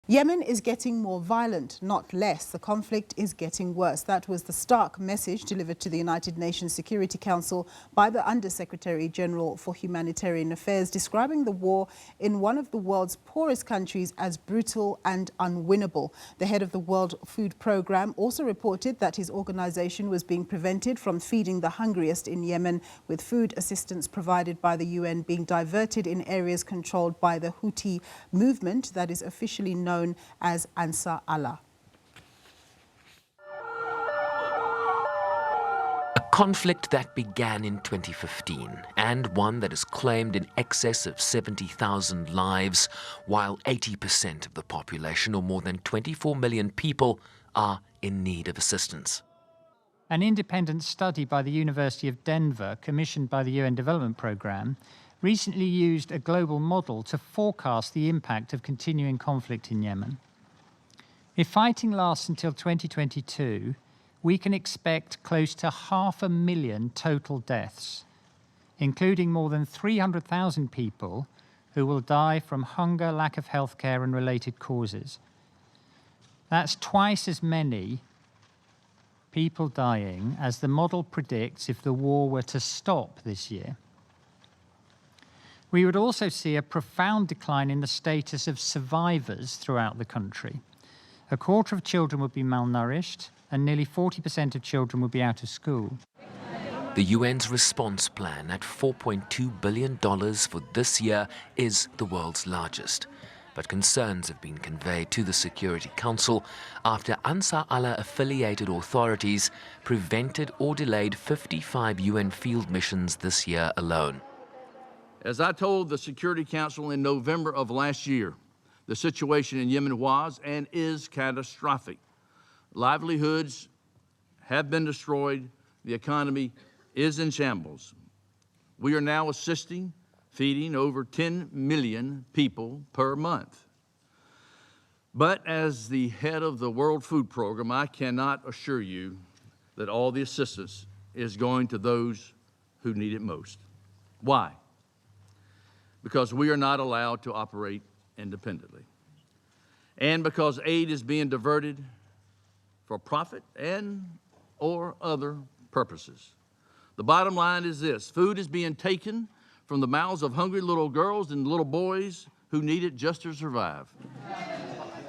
Yemen is getting more violent, not less. The conflict is getting worse. That was the stark message delivered to the United Nations Security Council by the Under-Secretary General for Humanitarian Affairs, describing the war in one of the world's poorest countries as brutal and unwinnable. The head of the World Food Programme also reported that his organization was being prevented from feeding the hungriest in Yemen, with food assistance provided by the UN being diverted in areas controlled by the Houthi movement that is officially known as Ansar Allah. A conflict that began in 2015 and one that has claimed in excess of 70,000 lives, while 80% of the population, or more than 24 million people, are in need of assistance. An independent study by the University of Denver, commissioned by the UN Development Programme, recently used a global model to forecast the impact of continuing conflict in Yemen. If fighting lasts until 2022, we can expect close to 500,000 total deaths, including more than 300,000 people who will die from hunger, lack of healthcare and related causes. That's twice as many people dying as the model predicts if the war were to stop this year. We would also see a profound decline in the status of survivors throughout the country. A quarter of children would be malnourished, and nearly 40% of children would be out of school. The UN's response plan at $4.2 billion for this year is the world's largest. But concerns have been conveyed to the Security Council after Ansar Allah-affiliated authorities prevented or delayed 55 UN field missions this year alone. As I told the Security Council in November of last year, the situation in Yemen was and is catastrophic. Livelihoods have been destroyed. The economy is in shambles. We are now assisting, feeding over 10 million people per month. But as the head of the World Food Programme, I cannot assure you that all the assistance is going to those who need it most. Why? Because we are not allowed to operate independently, and because aid is being diverted for profit and or other purposes. The bottom line is this: food is being taken from the mouths of hungry little girls and little boys who need it just to survive.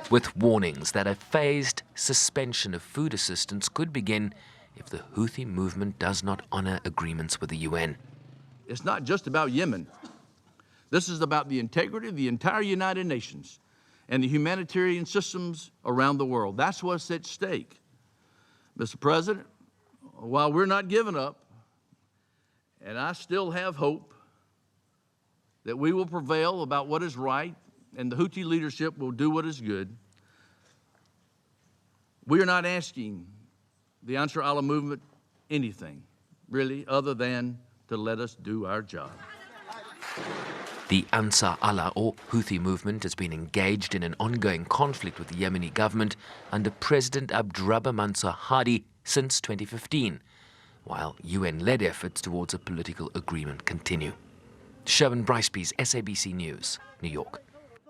With warnings that a phased suspension of food assistance could begin if the Houthi movement does not honor agreements with the UN. It's not just about Yemen. This is about the integrity of the entire United Nations and the humanitarian systems around the world. That's what's at stake. Mr. President, while we're not giving up, and I still have hope that we will prevail about what is right and the Houthi leadership will do what is good, we are not asking the Ansar Allah movement anything, really, other than to let us do our job. The Ansar Allah or Houthi movement has been engaged in an ongoing conflict with the Yemeni government under President Abdurrahman Mansur Hadi since 2015, while UN-led efforts towards a political agreement continue. Sherwin Bricepies, SABC News, New York.